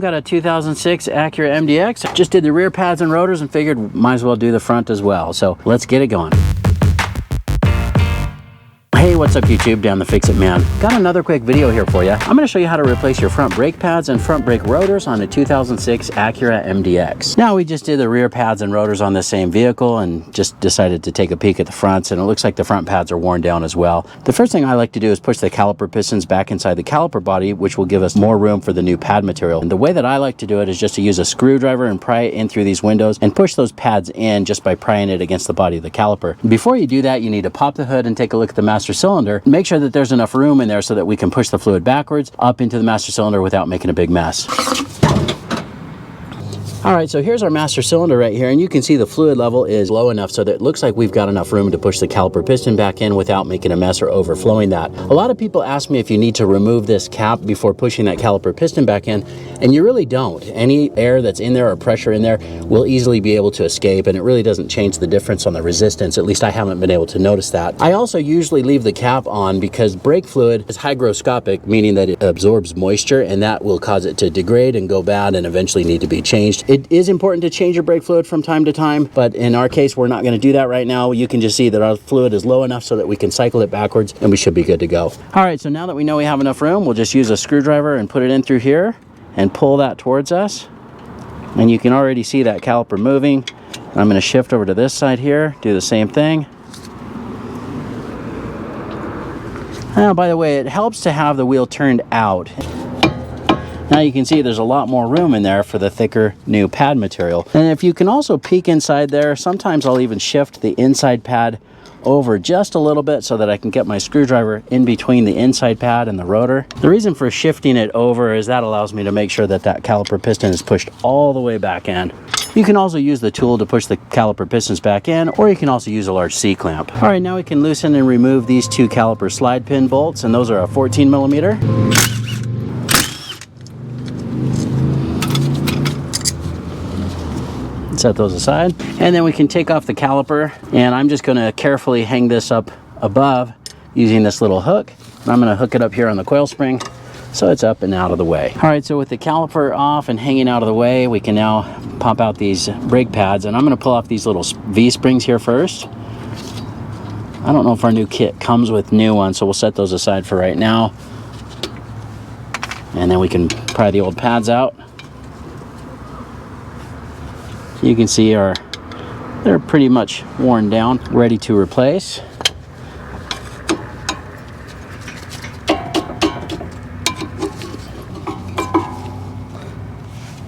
Got a 2006 Acura MDX. Just did the rear pads and rotors and figured might as well do the front as well. So let's get it going. Hey, what's up YouTube? Dan the Fix-It Man. Got another quick video here for you. I'm going to show you how to replace your front brake pads and front brake rotors on a 2006 Acura MDX. Now, we just did the rear pads and rotors on the same vehicle and just decided to take a peek at the fronts, and it looks like the front pads are worn down as well. The first thing I like to do is push the caliper pistons back inside the caliper body, which will give us more room for the new pad material. And the way that I like to do it is just to use a screwdriver and pry it in through these windows and push those pads in just by prying it against the body of the caliper. Before you do that, you need to pop the hood and take a look at the master cylinder. Make sure that there's enough room in there so that we can push the fluid backwards up into the master cylinder without making a big mess. All right, so here's our master cylinder right here, and you can see the fluid level is low enough so that it looks like we've got enough room to push the caliper piston back in without making a mess or overflowing that. A lot of people ask me if you need to remove this cap before pushing that caliper piston back in, and you really don't. Any air that's in there or pressure in there will easily be able to escape, and it really doesn't change the difference on the resistance. At least I haven't been able to notice that. I also usually leave the cap on because brake fluid is hygroscopic, meaning that it absorbs moisture, and that will cause it to degrade and go bad and eventually need to be changed. It is important to change your brake fluid from time to time, but in our case, we're not going to do that right now. You can just see that our fluid is low enough so that we can cycle it backwards and we should be good to go. All right, so now that we know we have enough room, we'll just use a screwdriver and put it in through here and pull that towards us. And you can already see that caliper moving. I'm going to shift over to this side here, do the same thing. Now, by the way, it helps to have the wheel turned out. Now you can see there's a lot more room in there for the thicker new pad material. And if you can also peek inside there, sometimes I'll even shift the inside pad over just a little bit so that I can get my screwdriver in between the inside pad and the rotor. The reason for shifting it over is that allows me to make sure that that caliper piston is pushed all the way back in. You can also use the tool to push the caliper pistons back in, or you can also use a large C-clamp. All right, now we can loosen and remove these two caliper slide pin bolts, and those are a 14 millimeter. Set those aside, and then we can take off the caliper, and I'm just going to carefully hang this up above using this little hook. I'm going to hook it up here on the coil spring so it's up and out of the way. All right, so with the caliper off and hanging out of the way, we can now pop out these brake pads, and I'm going to pull off these little V-springs here first. I don't know if our new kit comes with new ones, so we'll set those aside for right now, and then we can pry the old pads out. You can see they're pretty much worn down, ready to replace.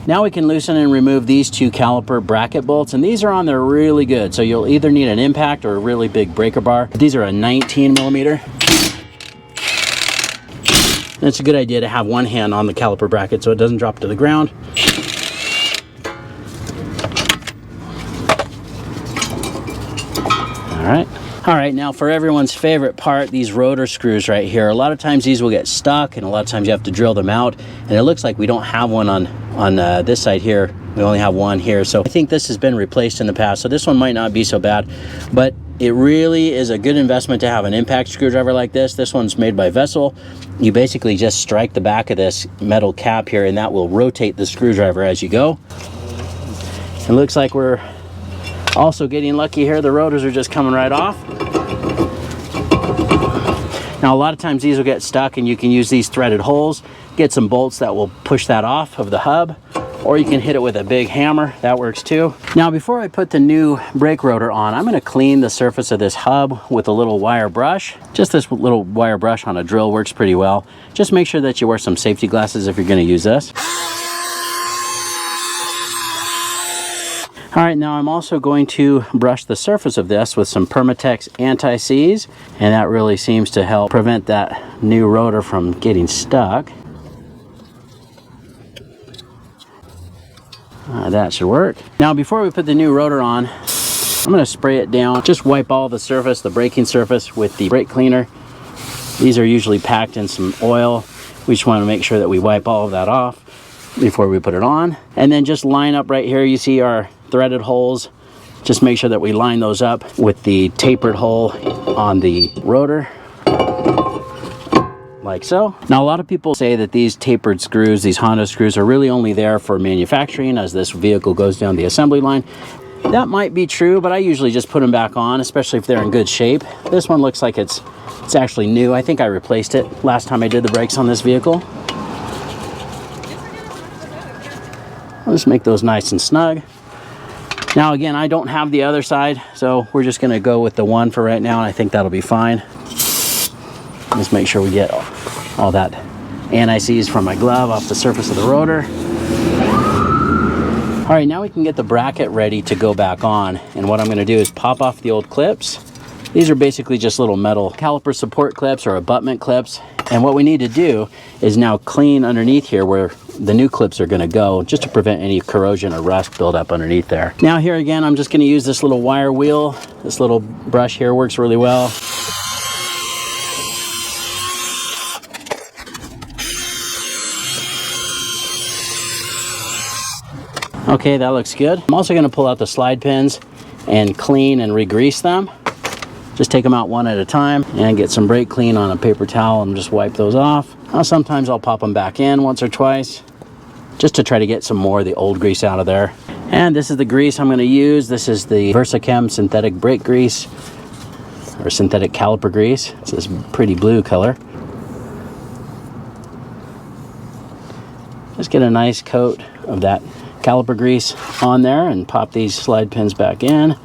Now we can loosen and remove these two caliper bracket bolts, and these are on there really good. So you'll either need an impact or a really big breaker bar. These are a 19 millimeter. And it's a good idea to have one hand on the caliper bracket so it doesn't drop to the ground. All right, now for everyone's favorite part, these rotor screws right here. A lot of times these will get stuck, and a lot of times you have to drill them out, and it looks like we don't have one on this side here. We only have one here, so I think this has been replaced in the past, so this one might not be so bad, but it really is a good investment to have an impact screwdriver like this. This one's made by Vessel. You basically just strike the back of this metal cap here, and that will rotate the screwdriver as you go. It looks like we're also getting lucky here. The rotors are just coming right off. Now a lot of times these will get stuck, and you can use these threaded holes, get some bolts that will push that off of the hub, or you can hit it with a big hammer. That works too. Now before I put the new brake rotor on, I'm going to clean the surface of this hub with a little wire brush. Just this little wire brush on a drill works pretty well. Just make sure that you wear some safety glasses if you're going to use this. All right, now I'm also going to brush the surface of this with some Permatex anti-seize, and that really seems to help prevent that new rotor from getting stuck. That should work. Now before we put the new rotor on, I'm going to spray it down. Just wipe all the surface, the braking surface, with the brake cleaner. These are usually packed in some oil. We just want to make sure that we wipe all of that off before we put it on. And then just line up right here. You see our threaded holes. Just make sure that we line those up with the tapered hole on the rotor. like so. Now, a lot of people say that these tapered screws, these Honda screws, are really only there for manufacturing as this vehicle goes down the assembly line. That might be true, but I usually just put them back on, especially if they're in good shape. This one looks like it's actually new. I think I replaced it last time I did the brakes on this vehicle. I'll just make those nice and snug. Now again, I don't have the other side, so we're just gonna go with the one for right now, and I think that'll be fine. Just make sure we get all that anti-seize from my glove off the surface of the rotor. All right, now we can get the bracket ready to go back on. And what I'm gonna do is pop off the old clips. These are basically just little metal caliper support clips or abutment clips. And what we need to do is now clean underneath here where the new clips are gonna go, just to prevent any corrosion or rust buildup underneath there. Now here again, I'm just gonna use this little wire wheel. This little brush here works really well. Okay, that looks good. I'm also gonna pull out the slide pins and clean and re-grease them. Just take them out one at a time and get some brake clean on a paper towel and just wipe those off. Now, sometimes I'll pop them back in once or twice just to try to get some more of the old grease out of there. And this is the grease I'm gonna use. This is the VersaChem synthetic brake grease or synthetic caliper grease. It's this pretty blue color. Just get a nice coat of that caliper grease on there and pop these slide pins back in,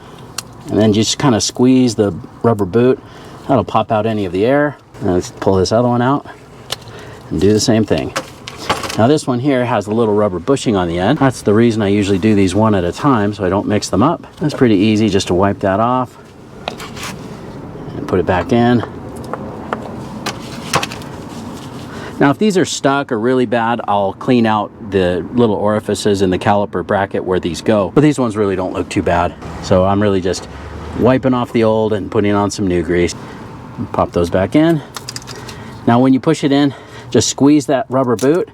and then just kind of squeeze the rubber boot. That'll pop out any of the air. And let's pull this other one out and do the same thing. Now this one here has a little rubber bushing on the end. That's the reason I usually do these one at a time so I don't mix them up. That's pretty easy just to wipe that off and put it back in. Now, if these are stuck or really bad, I'll clean out the little orifices in the caliper bracket where these go. But these ones really don't look too bad. So I'm really just wiping off the old and putting on some new grease. Pop those back in. Now, when you push it in, just squeeze that rubber boot.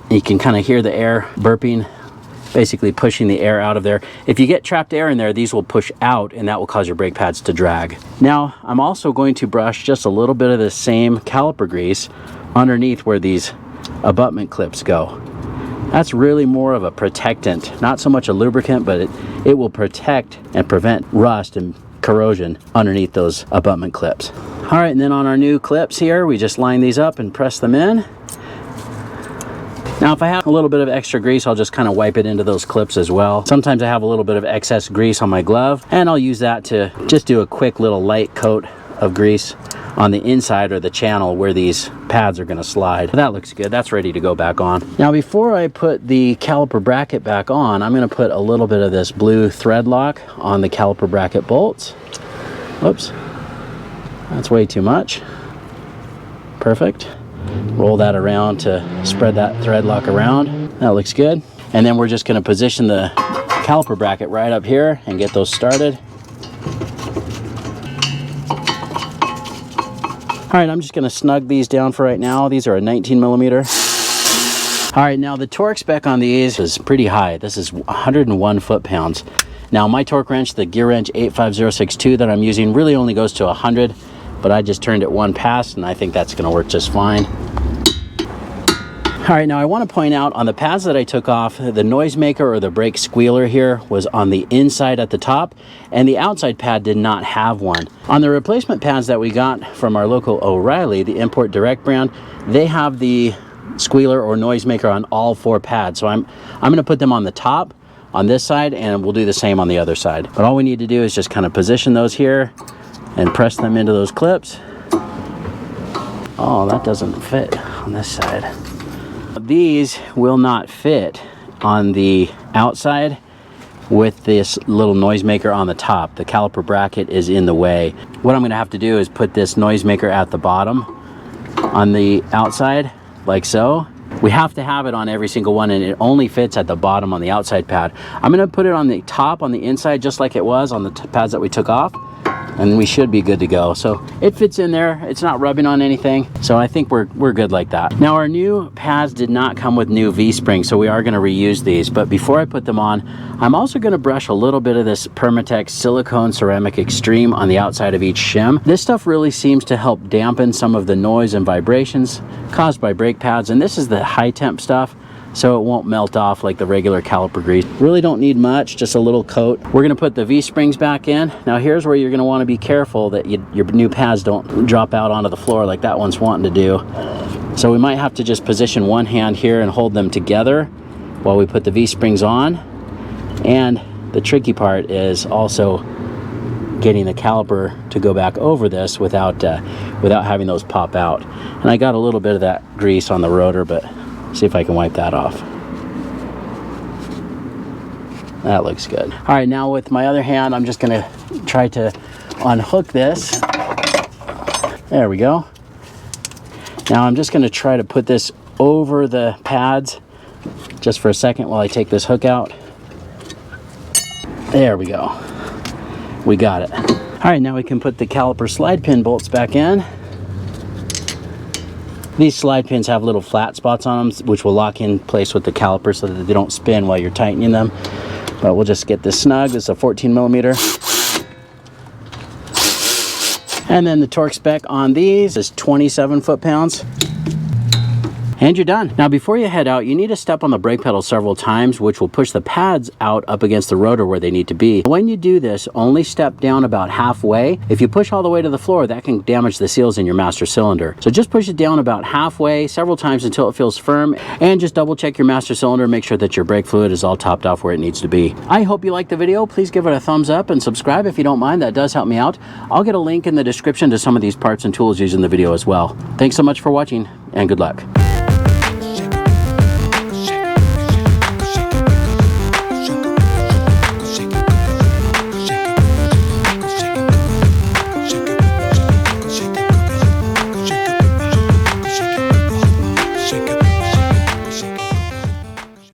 You can kind of hear the air burping, basically pushing the air out of there. If you get trapped air in there, these will push out and that will cause your brake pads to drag. Now, I'm also going to brush just a little bit of the same caliper grease underneath where these abutment clips go. That's really more of a protectant, not so much a lubricant, but it will protect and prevent rust and corrosion underneath those abutment clips. All right, and then on our new clips here, we just line these up and press them in. Now, if I have a little bit of extra grease, I'll just kind of wipe it into those clips as well. Sometimes I have a little bit of excess grease on my glove, and I'll use that to just do a quick little light coat of grease on the inside or the channel where these pads are going to slide. That looks good. That's ready to go back on. Now, before I put the caliper bracket back on, I'm going to put a little bit of this blue thread lock on the caliper bracket bolts. Whoops, that's way too much. Perfect. Roll that around to spread that thread lock around. That looks good. And then we're just going to position the caliper bracket right up here and get those started. All right, I'm just gonna snug these down for right now. These are a 19 millimeter. All right, now the torque spec on these is pretty high. This is 101 foot-pounds. Now my torque wrench, the gear wrench 85062 that I'm using, really only goes to 100, but I just turned it one pass and I think that's gonna work just fine. All right, now I want to point out on the pads that I took off, the noisemaker or the brake squealer here was on the inside at the top, and the outside pad did not have one. On the replacement pads that we got from our local O'Reilly, the Import Direct brand, they have the squealer or noisemaker on all four pads. So I'm going to put them on the top on this side, and we'll do the same on the other side. But all we need to do is just kind of position those here and press them into those clips. Oh, that doesn't fit on this side. These will not fit on the outside with this little noisemaker on the top. The caliper bracket is in the way. What I'm going to have to do is put this noisemaker at the bottom on the outside, like so. We have to have it on every single one, and it only fits at the bottom on the outside pad. I'm going to put it on the top on the inside just like it was on the pads that we took off. and we should be good to go. So it fits in there. It's not rubbing on anything. So I think we're good like that. Now our new pads did not come with new V-springs, so we are going to reuse these. But before I put them on, I'm also going to brush a little bit of this Permatex Silicone Ceramic Extreme on the outside of each shim. This stuff really seems to help dampen some of the noise and vibrations caused by brake pads, and this is the high temp stuff, so it won't melt off like the regular caliper grease. Really don't need much, just a little coat. We're going to put the V-springs back in. Now here's where you're going to want to be careful that your new pads don't drop out onto the floor like that one's wanting to do. So we might have to just position one hand here and hold them together while we put the V-springs on. And the tricky part is also getting the caliper to go back over this without having those pop out. And I got a little bit of that grease on the rotor, but see if I can wipe that off. That looks good. All right, now with my other hand, I'm just gonna try to unhook this. There we go. Now I'm just gonna try to put this over the pads just for a second while I take this hook out. There we go. We got it. All right, now we can put the caliper slide pin bolts back in. These slide pins have little flat spots on them, which will lock in place with the caliper so that they don't spin while you're tightening them. But we'll just get this snug. This is a 14 millimeter. And then the torque spec on these is 27 foot-pounds. And you're done. Now before you head out, you need to step on the brake pedal several times, which will push the pads out up against the rotor where they need to be. When you do this, only step down about halfway. If you push all the way to the floor, that can damage the seals in your master cylinder. So just push it down about halfway several times until it feels firm, and just double check your master cylinder, make sure that your brake fluid is all topped off where it needs to be. I hope you liked the video. Please give it a thumbs up and subscribe if you don't mind. That does help me out. I'll get a link in the description to some of these parts and tools used in the video as well. Thanks so much for watching, and good luck.